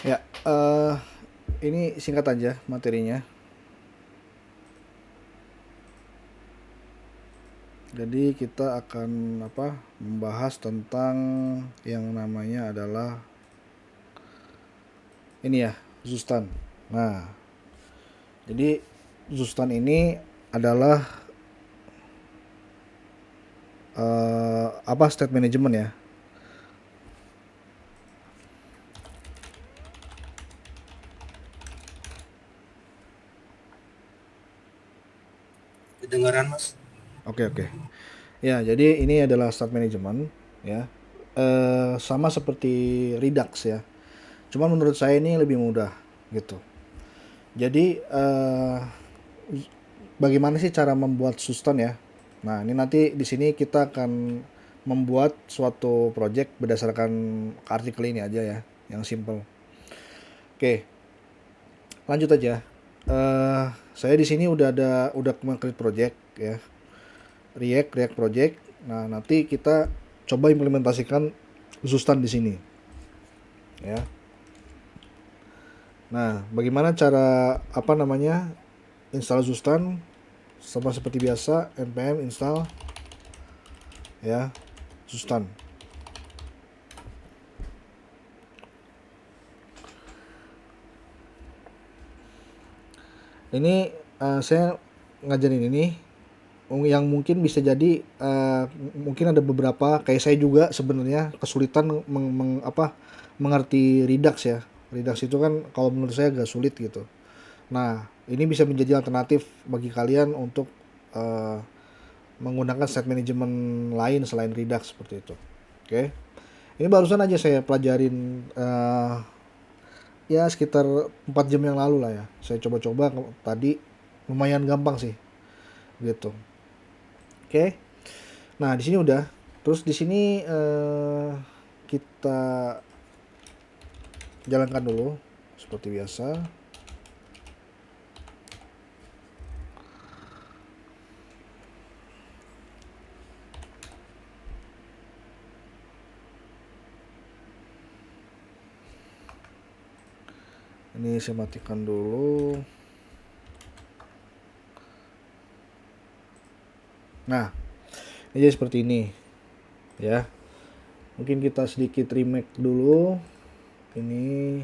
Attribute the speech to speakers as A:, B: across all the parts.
A: Ya, ini singkat aja materinya. Jadi kita akan membahas tentang yang namanya adalah ini ya, Zustan. Nah, jadi Zustan ini adalah state management ya.
B: Kedengaran mas?
A: Oke, oke. Ya, jadi ini adalah state management ya. Sama seperti Redux ya. Cuman menurut saya ini lebih mudah gitu. Jadi bagaimana sih cara membuat sustain ya? Nah, ini nanti di sini kita akan membuat suatu project berdasarkan artikel ini aja ya, yang simple. Oke, lanjut aja. Saya di sini udah create project ya, React project. Nah, nanti kita coba implementasikan sustain di sini ya. Nah, bagaimana cara install sustain? Sama seperti biasa, npm install ya sustain. Ini saya ngajarin ini yang mungkin bisa jadi mungkin ada beberapa kayak saya juga sebenarnya kesulitan mengerti Redux ya. Redux itu kan kalau menurut saya agak sulit gitu. Nah, ini bisa menjadi alternatif bagi kalian untuk eh, menggunakan set management lain selain Redux seperti itu. Oke. Ini barusan aja saya pelajarin ya sekitar 4 jam yang lalu lah ya. Saya coba-coba tadi, lumayan gampang sih gitu. Oke. Nah, di sini udah. Terus di sini kita jalankan dulu seperti biasa. Ini saya matikan dulu. Nah, ini jadi seperti ini ya. Mungkin kita sedikit remake dulu. Ini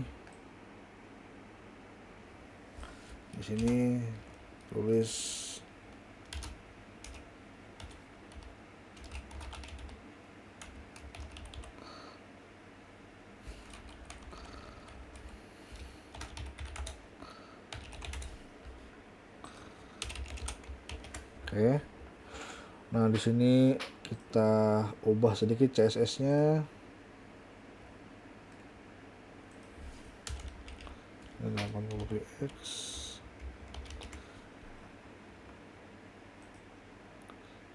A: di sini tulis oke. Nah, di sini kita ubah sedikit CSS-nya. 80px.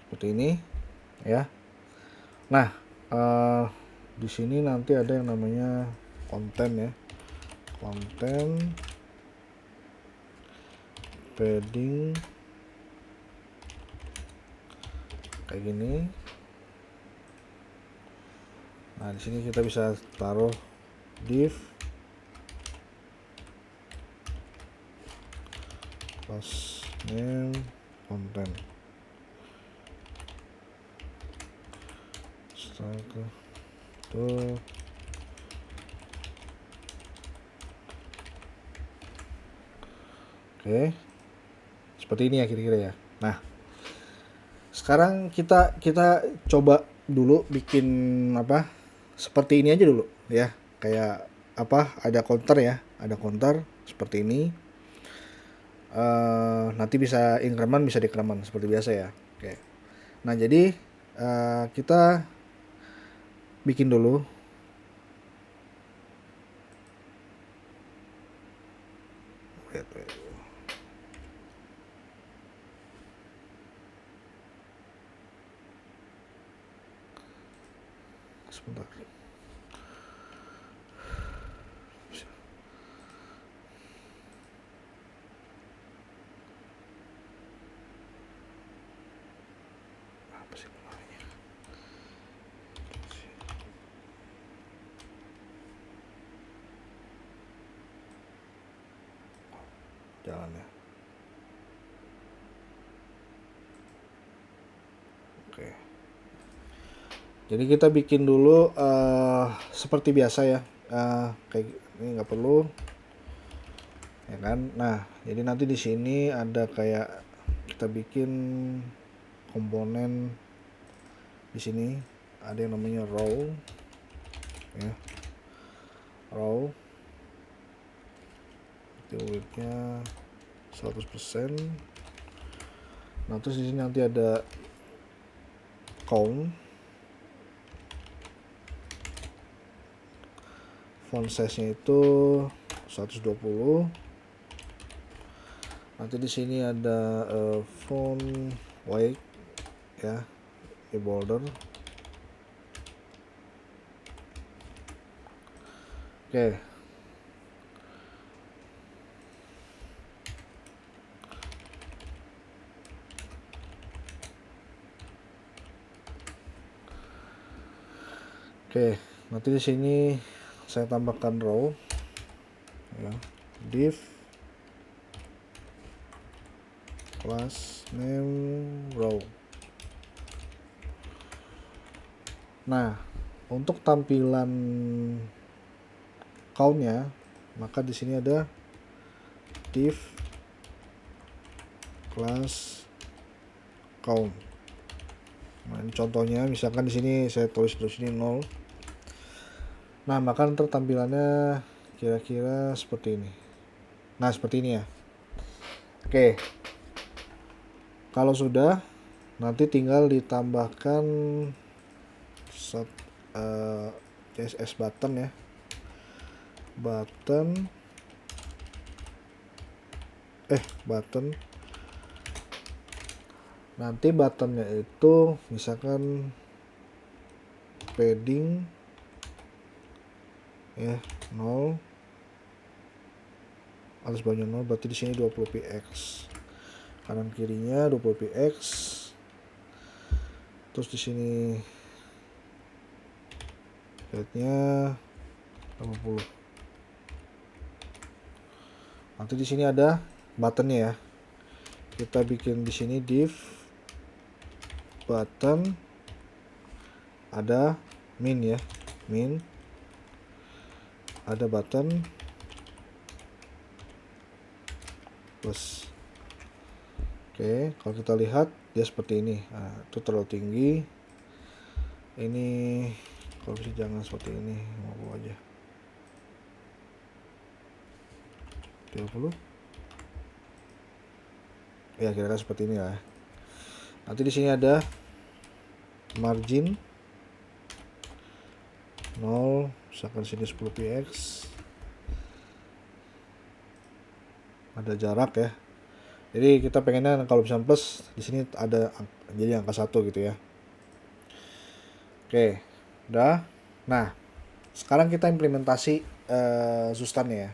A: Seperti ini ya. Nah, di sini nanti ada yang namanya konten ya. Konten padding kayak gini. Nah, di sini kita bisa taruh div plus name konten. Setelah itu oke. Seperti ini ya kira-kira ya. Nah, sekarang kita kita coba dulu bikin seperti ini aja dulu ya. Kayak ada counter ya, ada counter seperti ini. Nanti bisa increment, bisa decrement seperti biasa ya. Oke. Nah, jadi kita bikin dulu. Wait, wait. Sebentar. Apa sih namanya? jalannya. Oke. Jadi kita bikin dulu seperti biasa ya. Kayak ini nggak perlu, ya kan? Nah, jadi nanti di sini ada kayak kita bikin komponen di sini ada yang namanya row, ya, row. Widthnya 100%. Nah, terus di sini nanti ada count, font size-nya itu 120. Nanti di sini ada font weight, ya, di border. Oke. Oke, nanti di sini saya tambahkan row, ya, div class name row. Nah, untuk tampilan count-nya, maka di sini ada div class count. Nah, ini contohnya, misalkan di sini saya tulis di sini 0. Nah, maka ntar tampilannya kira-kira seperti ini. Nah, seperti ini ya. Oke. Kalau sudah, nanti tinggal ditambahkan CSS button, ya. Button. Nanti buttonnya itu misalkan padding, ya, 0, atas bawahnya 0, berarti di sini 20 px, kanan kirinya 20 px, terus di sini headnya 80. Nanti di sini ada buttonnya, ya. Kita bikin di sini div button, ada min, ya, min, ada button plus. Oke, kalau kita lihat dia seperti ini. Nah, itu terlalu tinggi. Ini kalau bisa jangan seperti ini, mau aja 30. Ya, kira-kira seperti ini ya. Nanti di sini ada margin 0, misalkan sini 10 px. Ada jarak, ya. Jadi kita pengennya kalau bisa plus di sini ada jadi angka 1 gitu ya. Oke, udah. Nah, sekarang kita implementasi Zustannya, ya.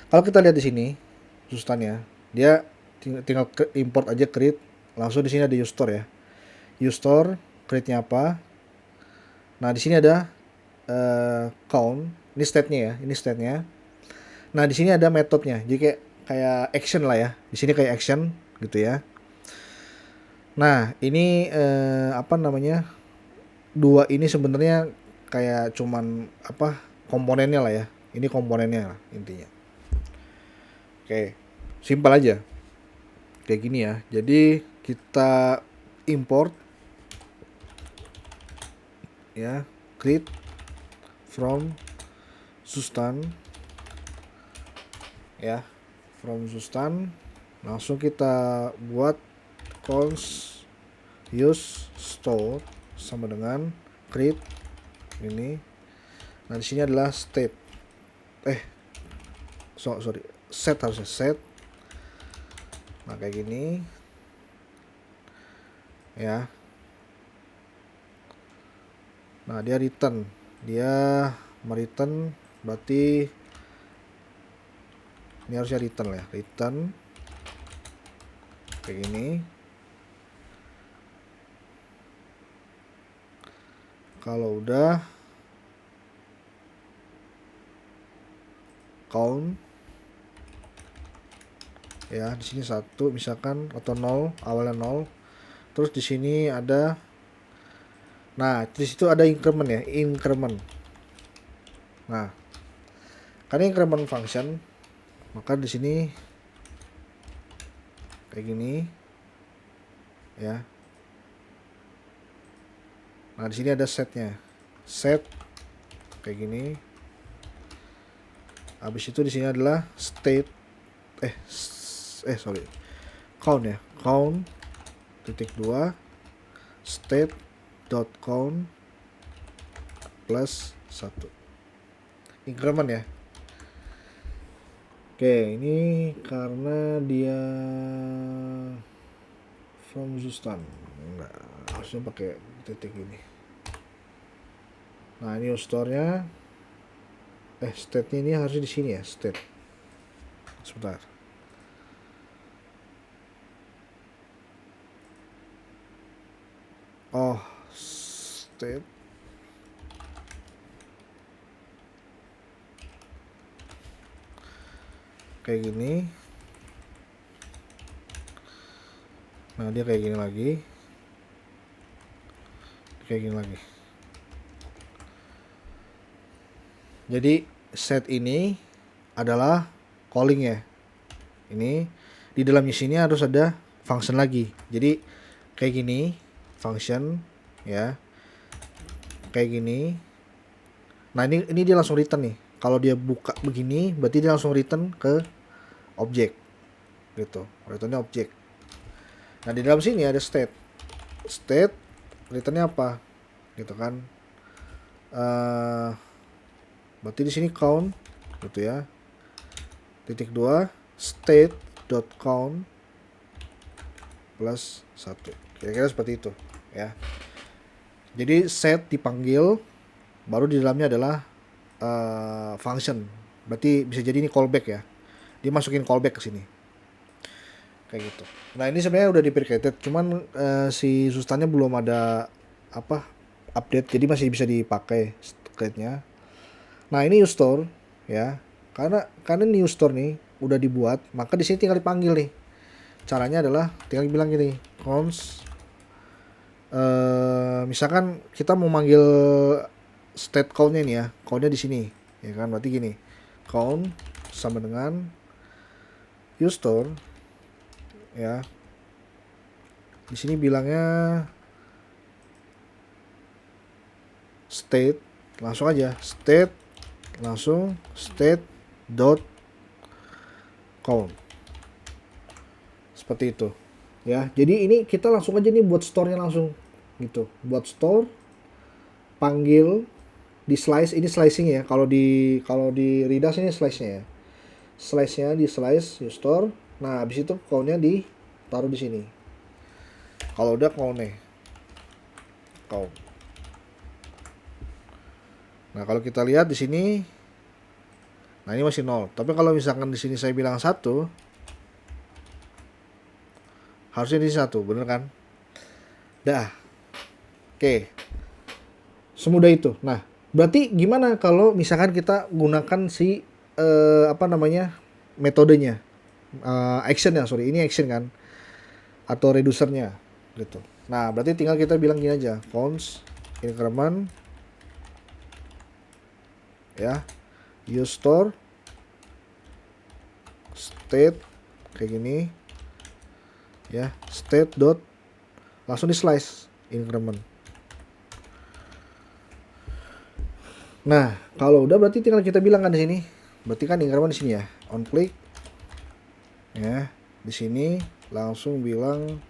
A: Kalau kita lihat di sini Zustannya, dia tinggal import aja create, langsung di sini ada use-store, ya. Use-store, create-nya apa? Nah, di sini ada count, ini state-nya, ya. Ini state-nya. Nah, di sini ada metodenya. Jadi kayak action lah, ya. Di sini kayak action gitu ya. Nah, ini apa namanya? Dua ini sebenarnya kayak cuman komponennya lah, ya. Ini komponennya lah intinya. Oke, simpel aja. Kayak gini ya. Jadi kita import, ya, create from Zustan, ya, from Zustan. Langsung kita buat const use store sama dengan create ini. Nah, di sini adalah state. Sorry, set, harusnya set. Nah, kayak gini, ya. Nah, dia return, berarti ini harusnya return lah, ya. Return kayak gini. Kalau udah count, ya. Di sini 1 misalkan atau 0, awalnya 0. Terus di sini ada, nah di situ ada increment ya, increment. Nah, karena increment function, maka di sini kayak gini ya. Nah, di sini ada setnya. Set kayak gini. Habis itu di sini adalah state sorry. Count ya. Count .2 state dot count plus 1. Increment ya. Oke, ini karena dia from Zustan. Enggak, harusnya pakai titik ini. Nah, ini store-nya. State-nya ini harusnya di sini ya, state. Sebentar. Oh, state. Kayak gini. Nah, dia kayak gini lagi. Kayak gini lagi. Jadi set ini adalah calling ya. Ini di dalamnya sini harus ada function lagi. Jadi kayak gini function ya. Kayak gini. Nah, ini dia langsung return nih. Kalau dia buka begini berarti dia langsung return ke objek. Gitu. Returnnya objek. Nah, di dalam sini ada state. State returnnya apa? Gitu kan. Berarti di sini count gitu ya. Titik 2 state dot count plus 1. Kira-kira seperti itu ya. Jadi set dipanggil, baru di dalamnya adalah function. Berarti bisa jadi ini callback ya. Dia masukin callback ke sini. Kayak gitu. Nah, ini sebenarnya udah deprecated, cuman si Zustannya belum ada update, jadi masih bisa dipakai state-nya. Nah, ini new store ya. Karena new store nih udah dibuat, maka di sini tinggal dipanggil nih. Caranya adalah tinggal bilang gini, const misalkan kita mau manggil state count-nya nih ya. Count-nya di sini, ya kan? Berarti gini. Count sama dengan new store ya. Di sini bilangnya state, langsung aja state langsung state dot count seperti itu ya. Jadi ini kita langsung aja nih buat store-nya langsung gitu, buat store, panggil di slice, ini slicing ya. Kalau di Redas ini slice-nya ya, slice-nya di slice new store. Nah, habis itu count-nya ditaruh di sini. Kalau udah count-nya count. Nah, kalau kita lihat di sini, nah ini masih 0. Tapi kalau misalkan di sini saya bilang 1, harusnya di 1, bener kan? Dah. Oke. Semudah itu. Nah, berarti gimana kalau misalkan kita gunakan si metodenya, action ya, sorry, ini action kan, atau reducernya gitu. Nah, berarti tinggal kita bilang gini aja, const increment ya, use store state kayak gini ya, state dot langsung di slice increment. Nah, kalau udah berarti tinggal kita bilang kan di sini, berarti kan increment di sini ya, on click ya, di sini langsung bilang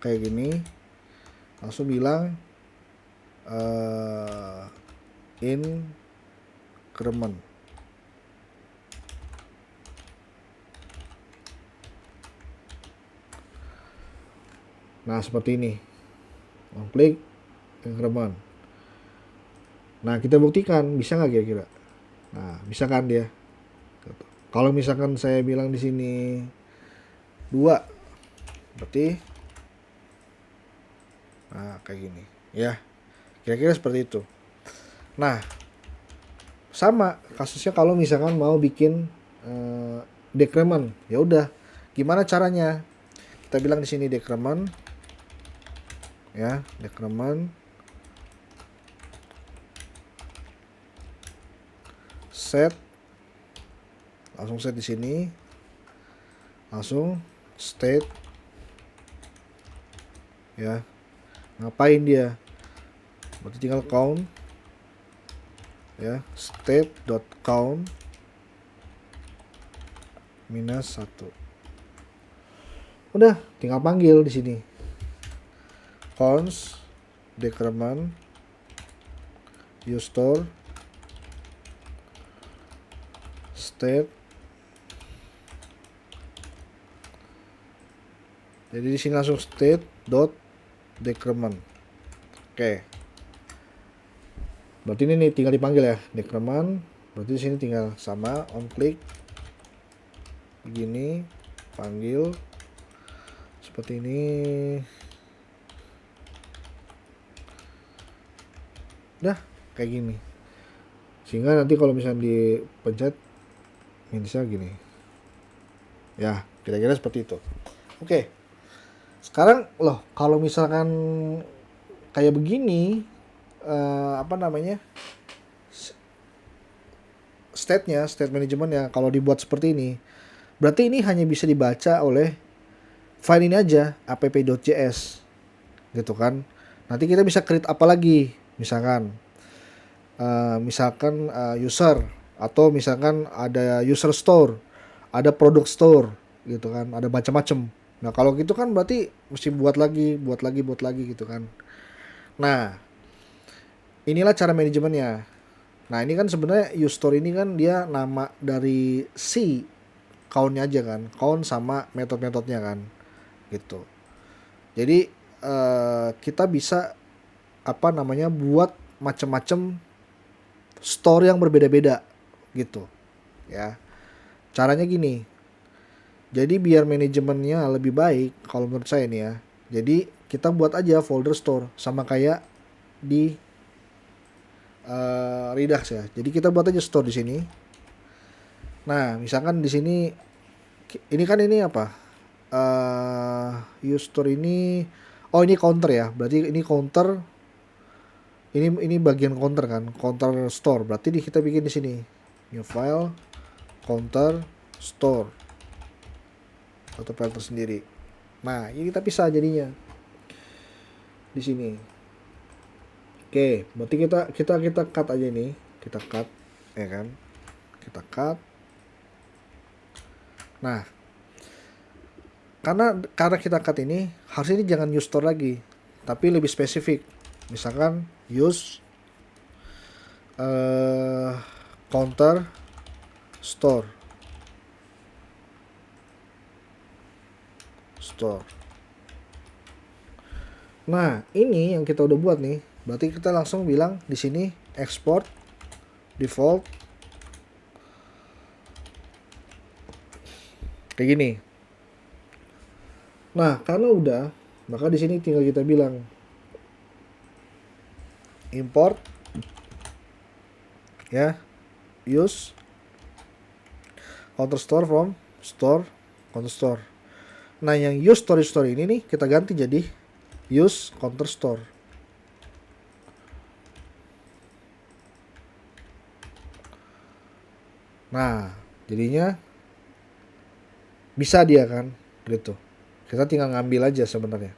A: kayak gini, langsung bilang increment. Nah, seperti ini. Klik increment. Nah, kita buktikan bisa nggak kira-kira? Nah, bisa kan dia? Kalau misalkan saya bilang di sini 2, berarti nah kayak gini ya. Kira-kira seperti itu. Nah, sama kasusnya kalau misalkan mau bikin decrement, ya udah Gimana caranya? Kita bilang di sini decrement, ya, decrement set, langsung set di sini, langsung state, ya. Ngapain dia? Berarti tinggal count, ya, state.count -1. Udah, tinggal panggil di sini. Const decrement useStore state. Jadi di sini langsung state dot decrement. Oke. Berarti ini nih tinggal dipanggil ya, decrement. Berarti di sini tinggal sama on click begini, panggil seperti ini. Udah kayak gini. Sehingga nanti kalau misalnya dipencet minusnya gini. Ya, kira-kira seperti itu. Oke. Sekarang loh, kalau misalkan kayak begini, state management ya, kalau dibuat seperti ini, berarti ini hanya bisa dibaca oleh file ini aja, app.js, gitu kan. Nanti kita bisa create apa lagi, misalkan user, atau misalkan ada user store, ada product store, gitu kan, ada macam-macam. Nah kalau gitu kan berarti mesti buat lagi gitu kan. Nah inilah cara manajemennya. Nah ini kan sebenarnya useStore ini kan dia nama dari si count-nya aja kan, count sama metode-metodenya kan, gitu. Jadi kita bisa buat macam-macam store yang berbeda-beda gitu ya. Caranya gini, jadi biar manajemennya lebih baik kalau menurut saya nih ya, jadi kita buat aja folder store sama kayak di Redux ya. Jadi kita buat aja store di sini. Nah misalkan di sini ini kan ini apa, use store ini, oh ini counter ya, berarti ini counter, ini bagian counter kan, counter store. Berarti kita bikin di sini new file counter store atau file tersendiri. Nah ini kita pisah jadinya di sini. Oke, berarti kita cut aja ini, kita cut ya kan, kita cut. Nah karena kita cut ini, harusnya ini jangan use store lagi, tapi lebih spesifik. Misalkan use counter store. Nah, ini yang kita udah buat nih. Berarti kita langsung bilang di sini export default kayak gini. Nah, karena udah, maka di sini tinggal kita bilang import ya, use counter store from store counter store. Nah, yang use storage store ini nih kita ganti jadi use counter store. Nah, jadinya bisa dia kan, gitu. Kita tinggal ngambil aja sebenarnya.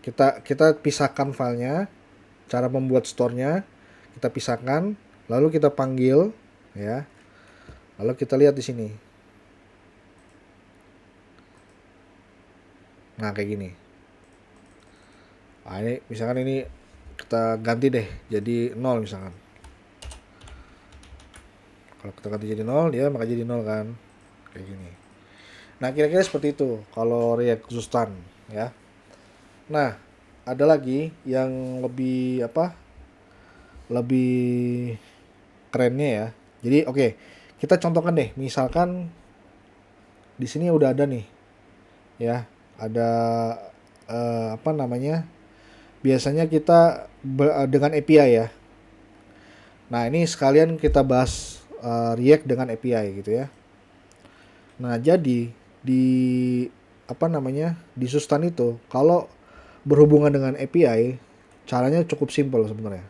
A: Kita pisahkan filenya, cara membuat store-nya kita pisahkan, lalu kita panggil ya. Lalu kita lihat di sini. Nah, kayak gini. Nah, ini misalkan ini kita ganti deh jadi 0 misalkan. Kalau kita ganti jadi 0, dia maka jadi 0 kan. Kayak gini. Nah, kira-kira seperti itu kalau React Zustan ya. Nah, ada lagi yang lebih lebih kerennya ya. Jadi oke, kita contohkan deh. Misalkan di sini udah ada nih. Ya, ada biasanya kita dengan API ya. Nah, ini sekalian kita bahas React dengan API gitu ya. Nah, jadi di apa namanya, di Sustan itu kalau berhubungan dengan API caranya cukup simpel sebenarnya.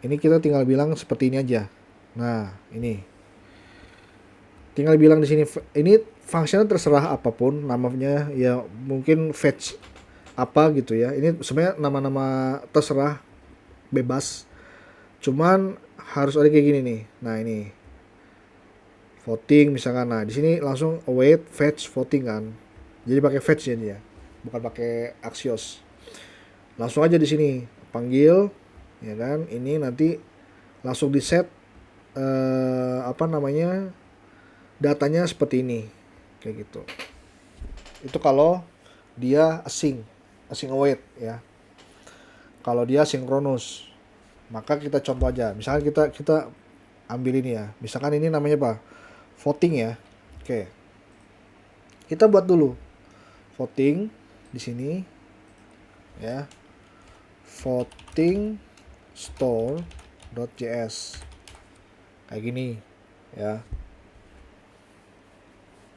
A: Ini kita tinggal bilang seperti ini aja. Nah, ini tinggal bilang di sini ini fungsinya terserah apapun namanya ya, mungkin fetch apa gitu ya. Ini sebenarnya nama-nama terserah, bebas. Cuman harus ada kayak gini nih. Nah, ini voting misalkan. Nah, di sini langsung await fetch voting kan. Jadi pakai fetch ya dia, bukan pakai Axios. Langsung aja di sini panggil ya kan. Ini nanti langsung di set apa namanya, datanya seperti ini kayak gitu. Itu kalau dia async await ya. Kalau dia sinkronus, maka kita contoh aja. Misalkan kita ambil ini ya. Misalkan ini namanya apa? Voting ya. Oke. Kita buat dulu voting di sini ya. Voting store.js kayak gini ya.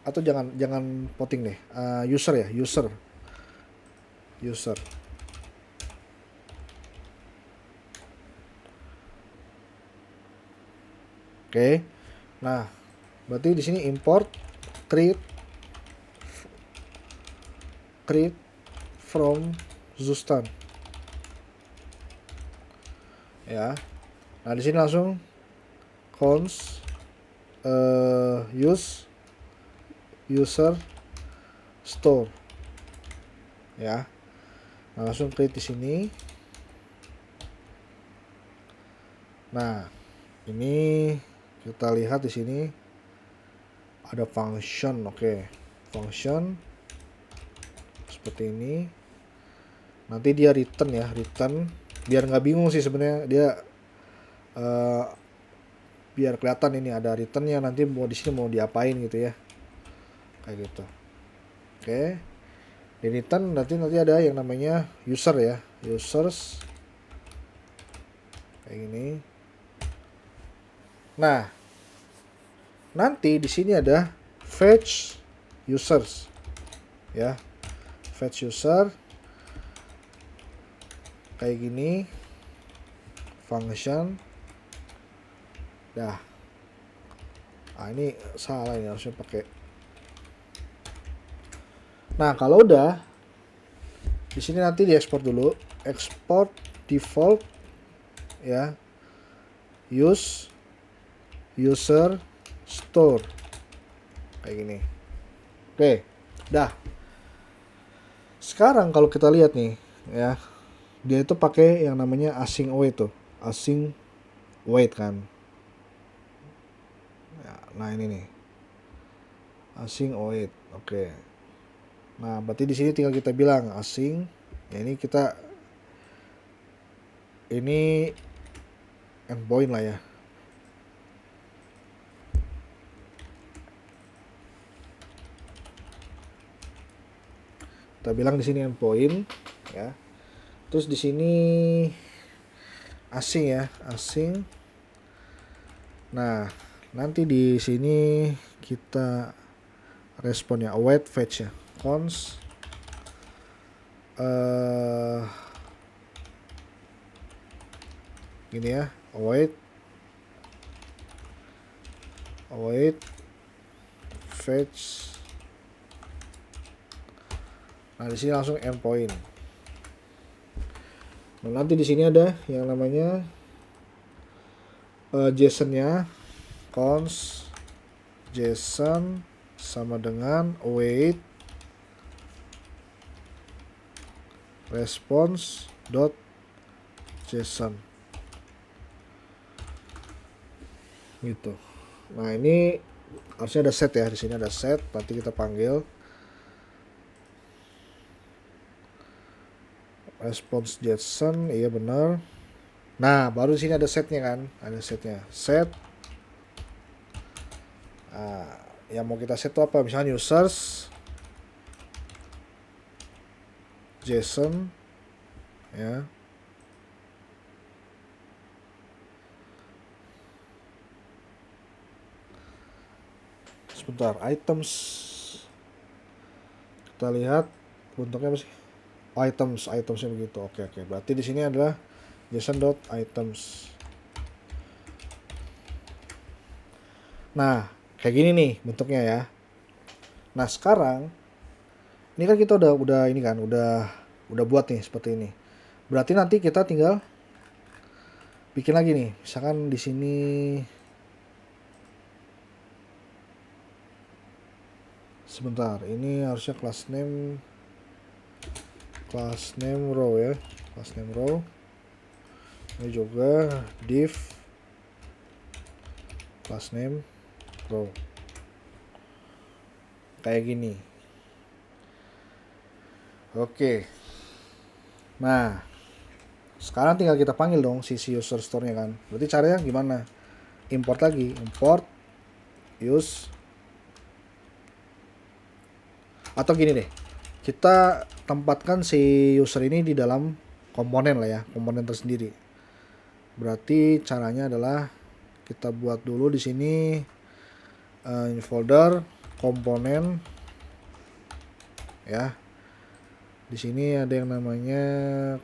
A: Atau jangan voting deh. User ya, user. Oke. Nah, berarti di sini import create from Zustan. Ya. Nah, di sini langsung const use user store. Ya. Nah, langsung create di sini. Nah, ini kita lihat di sini ada function. Oke. Function seperti ini. Nanti dia return ya, return biar nggak bingung sih sebenarnya dia, biar kelihatan ini ada returnnya, nanti mau di sini mau diapain gitu ya, kayak gitu. Oke, di return nanti ada yang namanya user ya, users kayak gini. Nah, nanti di sini ada fetch users ya, fetch user kayak gini, function. Dah. Ini salah, ini harusnya pakai. Nah, kalau udah di sini nanti diekspor dulu, export default ya, use user store kayak gini. Oke, dah. Sekarang kalau kita lihat nih ya, dia itu pakai yang namanya async await tuh, async wait kan. Nah, ini nih async await. Oke. Nah, berarti di sini tinggal kita bilang async. Ya, ini kita ini endpoint lah ya. Kita bilang di sini endpoint ya. Terus di sini async ya, async. Nah, nanti di sini kita responnya await fetch ya, const gini ya, await fetch. Nah, di sini langsung endpoint. Nah, nanti di sini ada yang namanya JSON-nya, const JSON sama dengan await response.json gitu. Nah, ini harusnya ada set ya, di sini ada set. Nanti kita panggil response.json, iya benar. Nah, baru di sini ada setnya kan, ada setnya, set. Nah, yang mau kita set itu apa? Misalnya users JSON ya. sebentar, items, kita lihat bentuknya apa sih? Oh, itemsnya begitu. Oke, berarti di sini adalah json.items. Nah, kayak gini nih bentuknya ya. Nah, sekarang ini kan kita udah ini kan, udah buat nih seperti ini. Berarti nanti kita tinggal bikin lagi nih. Misalkan di sini sebentar, ini harusnya class name row ya. Class name row. Ini juga div class name row. Kayak gini. Oke. Nah, sekarang tinggal kita panggil dong si user store-nya kan. Berarti caranya gimana? Import lagi, import use, atau gini deh, kita tempatkan si user ini di dalam komponen lah ya, komponen tersendiri. Berarti caranya adalah kita buat dulu di sini folder komponen ya. Di sini ada yang namanya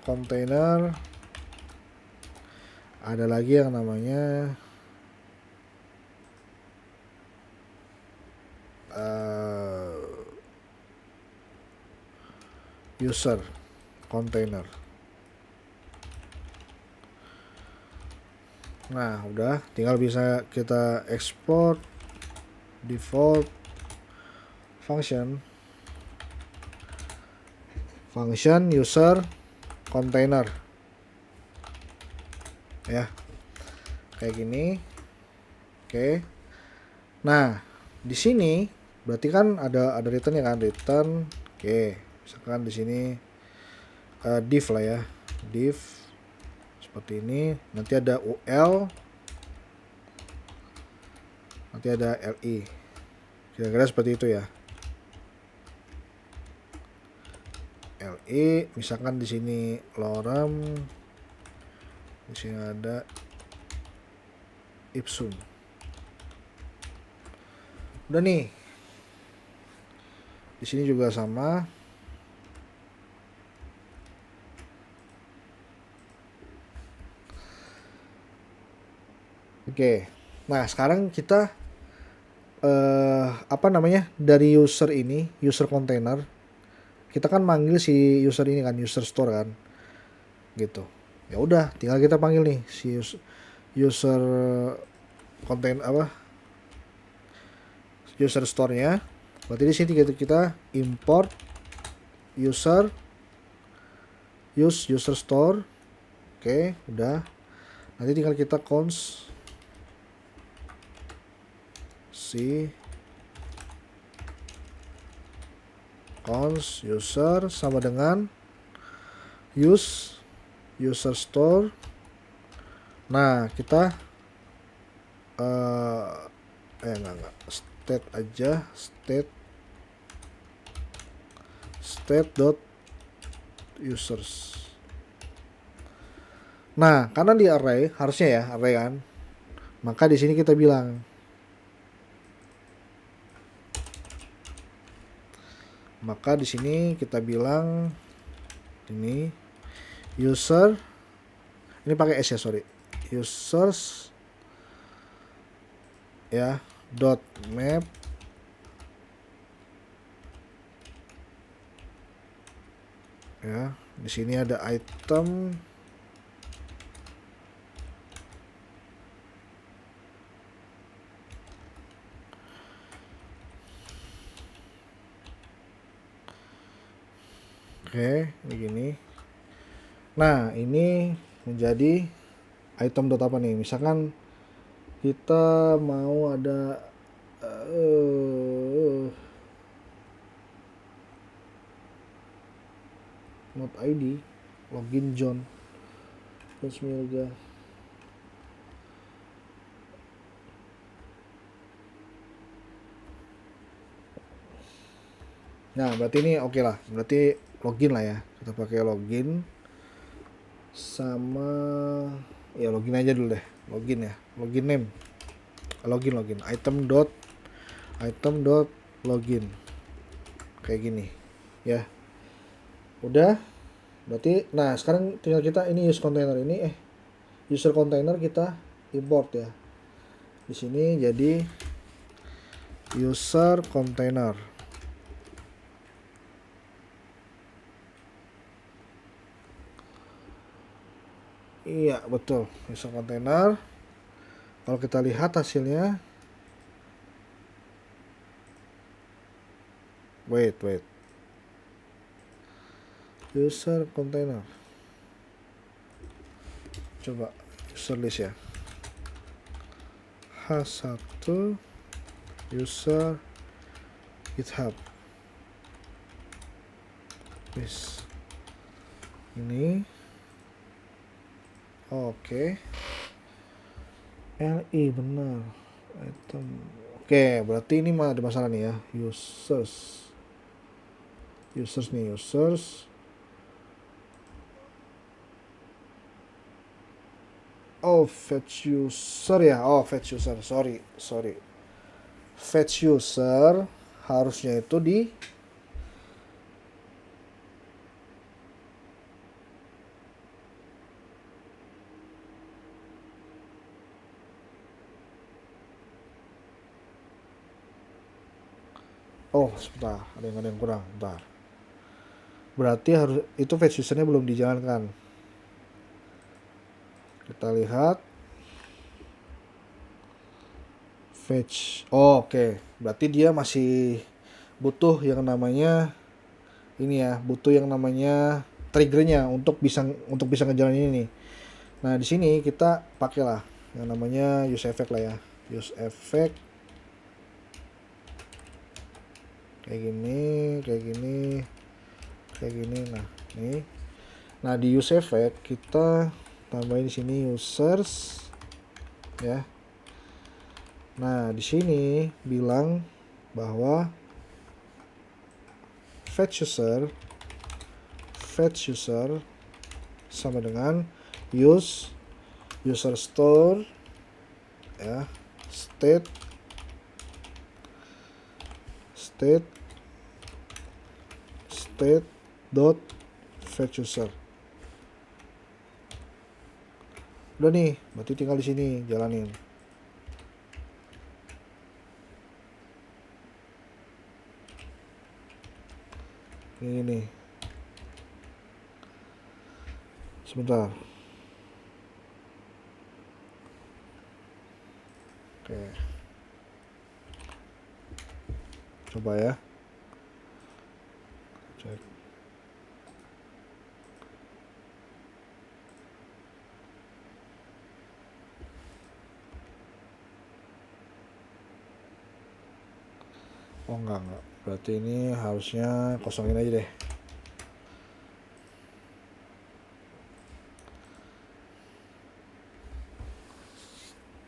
A: container, ada lagi yang namanya user container. Nah, udah, tinggal bisa kita export default function user container ya, kayak gini. Oke. Nah, di sini berarti kan ada return ya kan, return. Oke, misalkan di sini div lah ya, div seperti ini. Nanti ada ul, nanti ada li, kira-kira seperti itu ya. Li, misalkan di sini lorem, di sini ada ipsum. Udah nih. Di sini juga sama. Oke. Nah, sekarang kita apa namanya? Dari user ini, user container, kita kan manggil si user ini kan, user store kan. Gitu. Ya udah, tinggal kita panggil nih si user container apa? User store-nya. Berarti di sini kita import user user store. Oke, udah. Nanti tinggal kita const user sama dengan user store. Nah, kita enggak state aja, state dot users. Nah, karena di array harusnya ya array kan, maka di sini kita bilang ini user, ini pakai s ya, sorry, users ya dot map ya. Di sini ada item, oke, begini. Nah, ini menjadi item dot apa nih? Misalkan kita mau ada not id, login John Milga. Nah, berarti ini oke lah. Berarti login lah ya. Kita pakai login sama ya, login aja dulu deh. Login ya. Login name. Login item dot item dot login kayak gini ya. Udah, berarti nah sekarang tinggal kita ini user container kita import ya. Di sini jadi user container. Iya, betul. User container. Kalau kita lihat hasilnya, wait. User container. Coba user list ya. H1 user GitHub. Wis. Ini. Oke. LI benar. Item. Oke, berarti ini mah ada masalah nih ya. Users nih, users. Oh, fetch user ya. Oh, fetch user. Sorry. Fetch user harusnya itu di oh, sebentar. Ada yang kurang. Bentar. Berarti harus itu fetch usernya belum dijalankan. Kita lihat fetch. Oh, oke. Berarti dia masih butuh yang namanya ini ya, butuh yang namanya triggernya untuk bisa ngejalanin ini. Nah, di sini kita pakailah yang namanya use effect lah ya. Use effect kayak gini. Nah, nih. Nah, di use effect kita tambahin di sini users ya. Nah, di sini bilang bahwa fetch user sama dengan user store ya, state dot fetch user. Udah nih, berarti tinggal di sini jalanin. Ini sebentar. Oke, coba ya, cek. Oh enggak, berarti ini harusnya kosongin aja deh.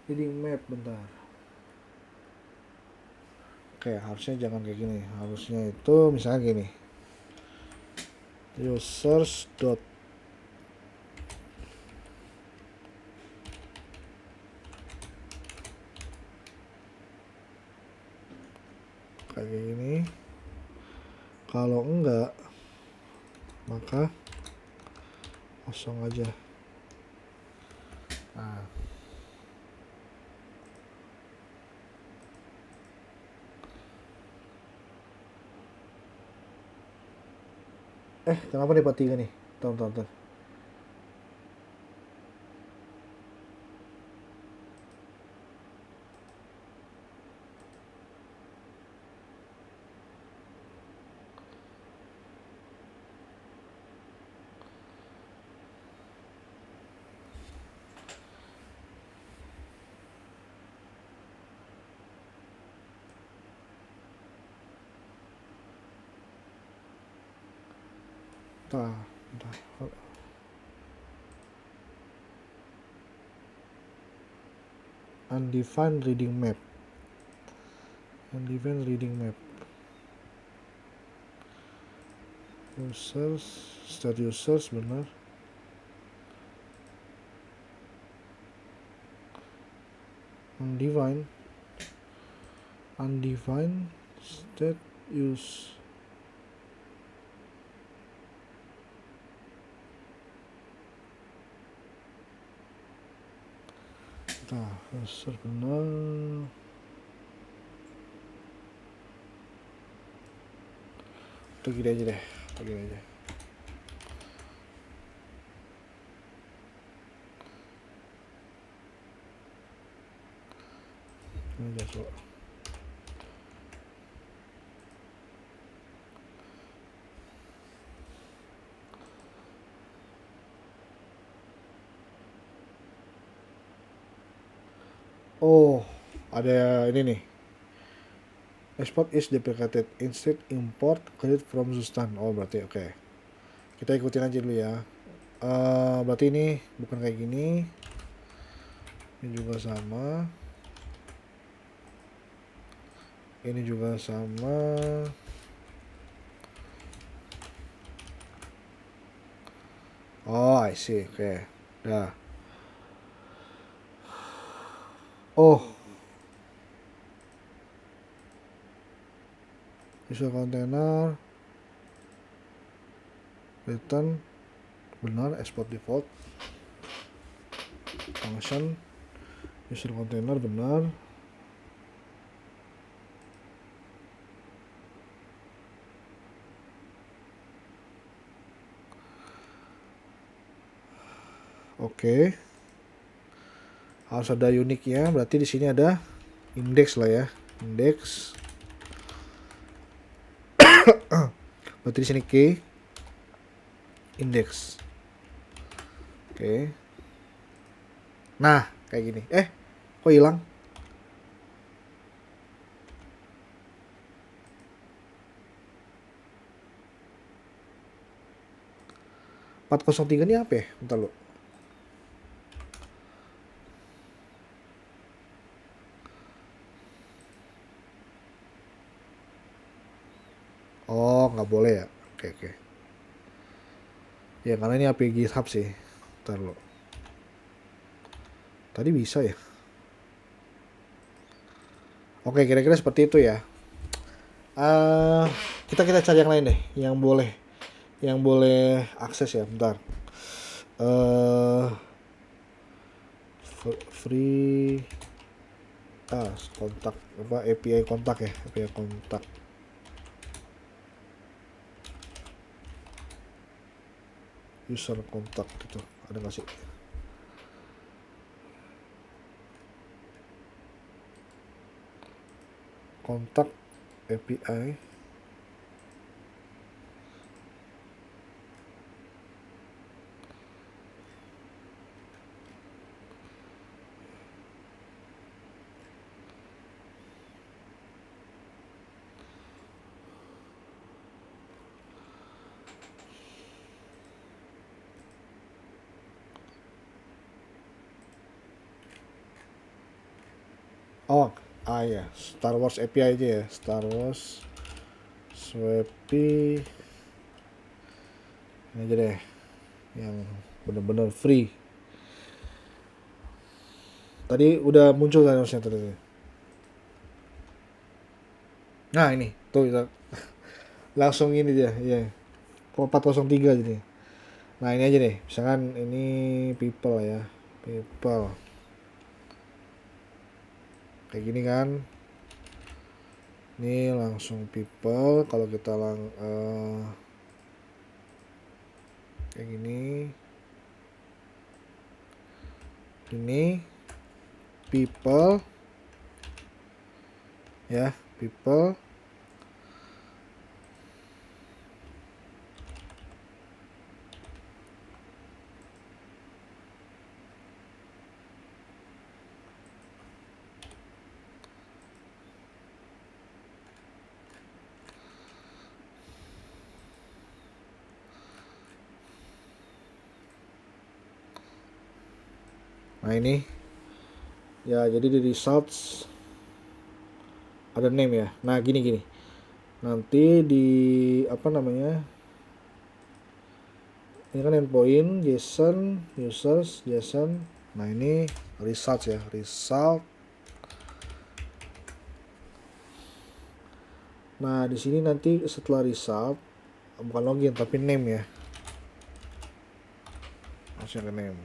A: Reading map bentar. Oke, harusnya jangan kayak gini. Harusnya itu misalnya gini. Users dot kayak gini. Kalau enggak, maka kosong aja. Nah, kenapa nih part 3 nih? Tonton. Bentar. Undefined reading map. Start users benar. Undefined undefined state use. Nah, user benar. Udah gini aja deh, gini aja. Ini aja coba. Oh, ada ini nih. Export is deprecated. Instead import credit from Zustan. Oh, berarti oke. Okay. Kita ikutin aja dulu ya. Berarti ini bukan kayak gini. Ini juga sama. Ini juga sama. Oh, I see. Oke. Okay. Dah. Oh. User container. Return. Benar. Export default. Function. User container benar. Oke. Harus ada uniknya, berarti di sini ada indeks lah ya. Indeks. Berarti di sini key indeks. Oke. Nah, kayak gini. Kok hilang? .403 ini apa ya? Bentar lu. Oh, nggak boleh ya? Oke. Ya, karena ini API GitHub sih. Bentar lu. Tadi bisa ya? Oke, kira-kira seperti itu ya. Kita cari yang lain deh, yang boleh akses ya. Bentar. Free kontak apa API kontak ya, API kontak. User kontak gitu, ada nggak sih? Kontak API. Oh, ya, Star Wars API aja ya, Star Wars Swappy. Ini aja deh, yang bener-bener free. Tadi udah muncul kan harusnya tadi. Nah ini, tuh langsung ini dia, ya. 403 jadi. Nah ini aja deh, misalkan ini people ya, people. Kayak gini kan. Ini langsung people, kalau kita kayak gini. Ini people ya, people. Nah ini ya, jadi di results ada name ya. Nah gini nanti di apa namanya, ini kan endpoint JSON, users JSON. Nah ini results ya, result Nah, di sini nanti setelah result, bukan login tapi name ya. Langsung ke name.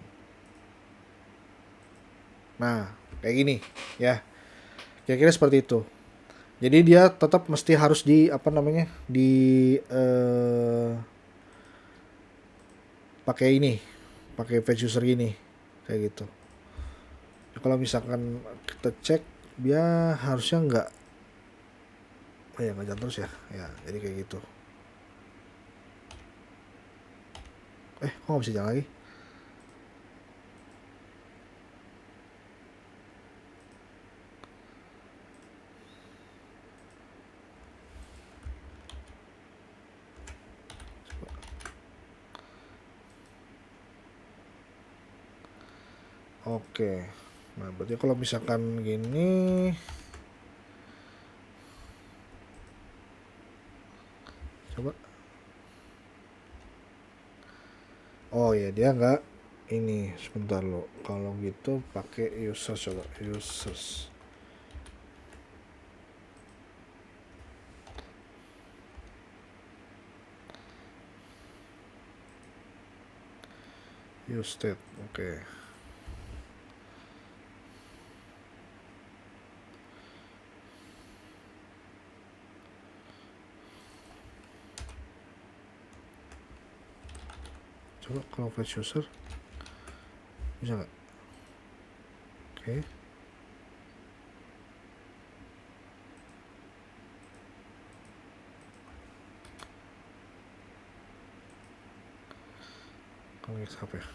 A: Nah, kayak gini ya. Kira-kira seperti itu. Jadi dia tetap mesti harus di apa namanya? Pakai ini, pakai fetch user gini. Kayak gitu. Ya, kalau misalkan kita cek dia harusnya nggak, oh ya nggak jalan terus ya. Ya, jadi kayak gitu. Kok nggak bisa jalan lagi? Oke. Nah, berarti kalau misalkan gini, coba. Oh ya, dia nggak ini. Sebentar lo. Kalau gitu pakai user, coba users. Use state. Oke. Coba kalau fetch user bisa nggak? Oke. Kalau apa ya?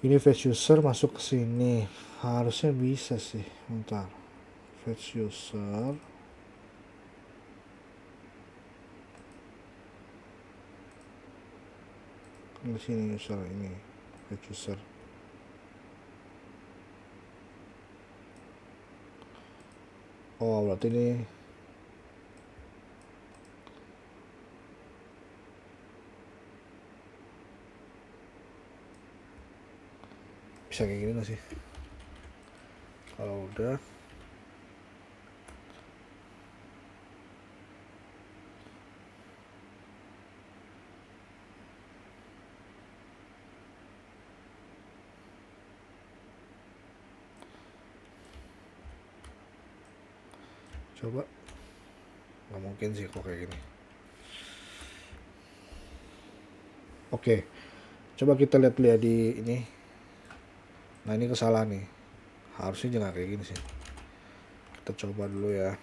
A: Ini fetch user masuk ke sini. Harusnya bisa sih. Bentar. Fetch user. Di sini user ini. Fetch user. Oh, berarti ini bisa kayak gini nggak sih? Kalau udah, coba. Nggak mungkin sih kok kayak gini. Oke, coba kita lihat di ini. Nah, ini kesalahan nih. Harusnya jangan kayak gini sih. Kita coba dulu ya.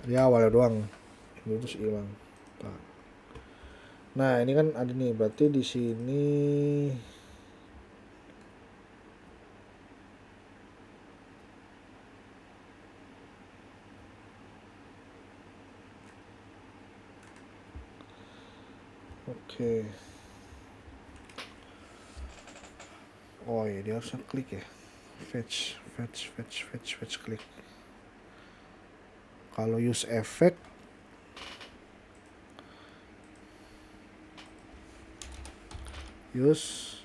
A: Ini awalnya doang. Ini terus hilang. Nah, ini kan ada nih. Berarti di sini oke. Oh iya, dia harusnya klik ya. Fetch klik. Kalau use effect, use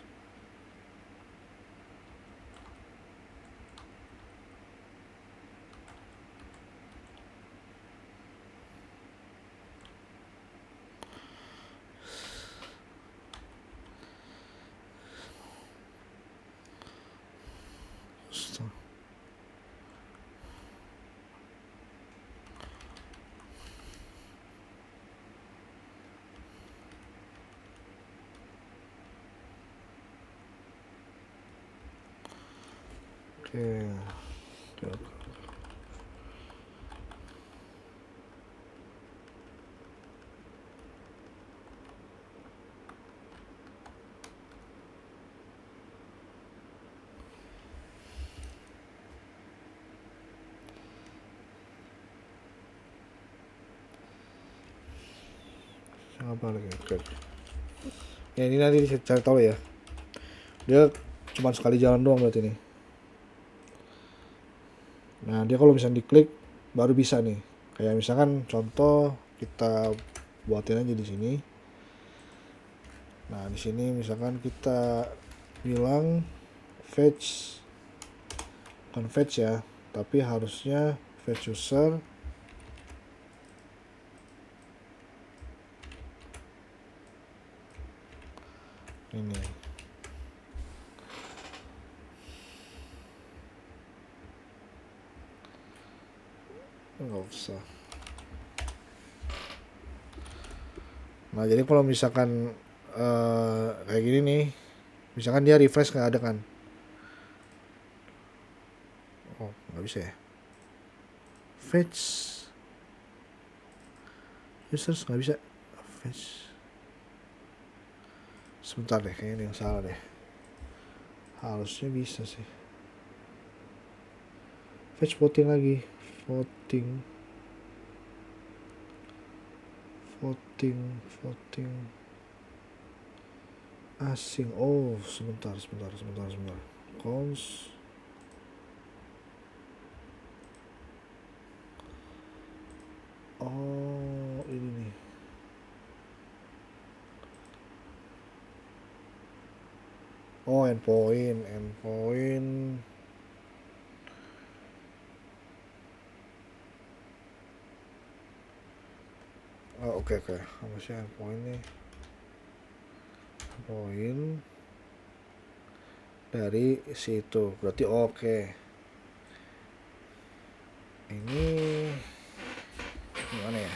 A: oke. Apa lagi? Oke. Ya ini nanti cari tahu ya. Dia cuma sekali jalan doang berarti nih. Nah, dia kalau misalnya diklik baru bisa nih. Kayak misalkan contoh kita buatin aja di sini. Nah, di sini misalkan kita bilang fetch, bukan fetch ya, tapi harusnya fetch user ini. Nggak usah. Nah jadi kalau misalkan kayak gini nih, misalkan dia refresh nggak ada kan? Oh nggak bisa ya. Fetch users nggak bisa. Fetch. Sebentar deh, kayaknya yang salah deh. Harusnya bisa sih. Fetch voting lagi. Voting. Asing. Oh, sebentar. Cons. Oh, ini nih. Oh, endpoint. Oh, oke. Apa sih endpoint nih? Endpoint dari situ. Berarti oke. Ini gimana ya?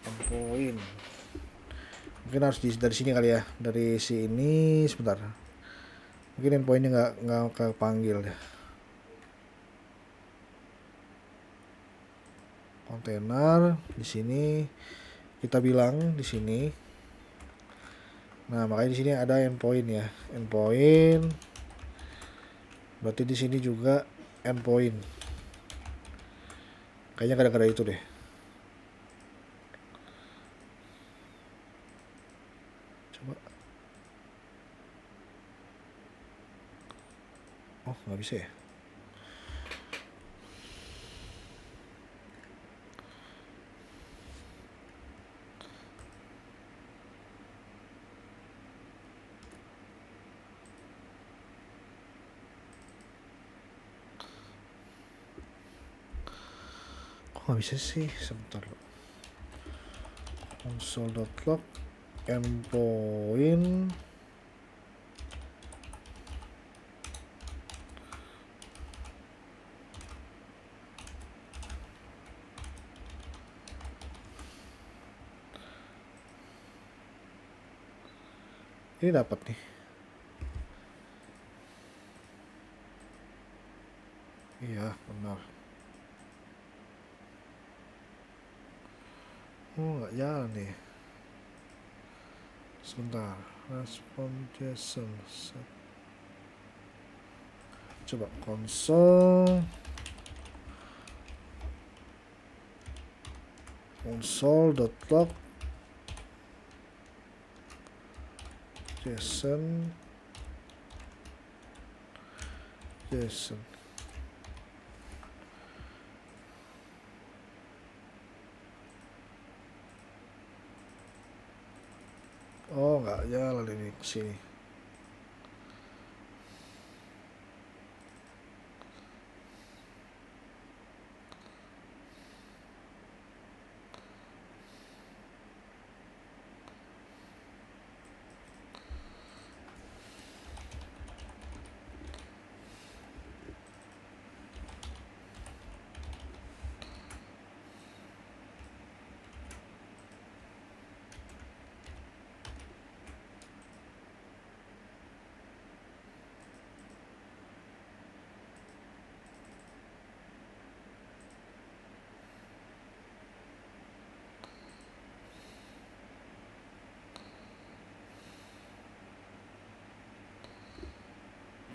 A: Endpoint. Mungkin harus dari sini kali ya. Dari sini sebentar. Mungkin endpointnya nggak kepanggil ya. Kontainer di sini kita bilang di sini. Nah makanya di sini ada endpoint ya. Endpoint. Berarti di sini juga endpoint. Kayaknya kadang-kadang itu deh. Coba. Oh nggak bisa ya. Kok nggak bisa sih? Sebentar. Console.log endpoint. Ini dapat nih. Iya benar. Oh nggak jalan nih. Sebentar. Respon JSON. Coba console.log JSON. Oh nggak jalan ini kesini.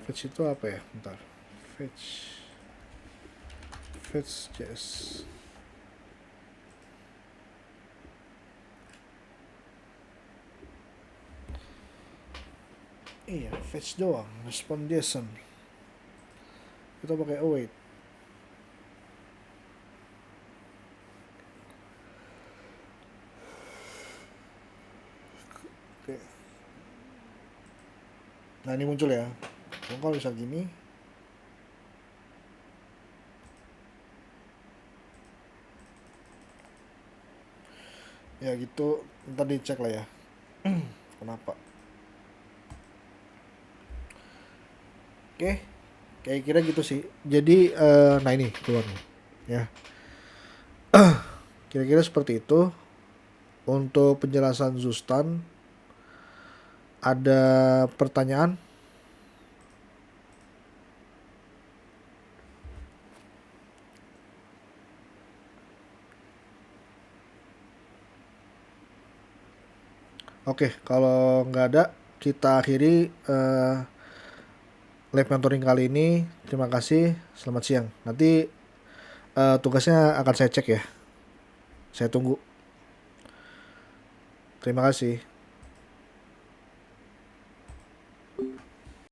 A: Fetch itu apa ya? Bentar. Fetch JS. Iya, fetch doang. Respon JSON. Kita pakai await. Oke. Nah ini muncul ya. Kalau misal gini, ya gitu, ntar dicek lah ya. Kenapa? Oke, kayak kira gitu sih. Jadi, nah ini keluar nih. Ya, kira-kira seperti itu. Untuk penjelasan Zustan, ada pertanyaan? Oke, kalau nggak ada, kita akhiri live mentoring kali ini. Terima kasih, selamat siang. Nanti tugasnya akan saya cek ya. Saya tunggu. Terima kasih.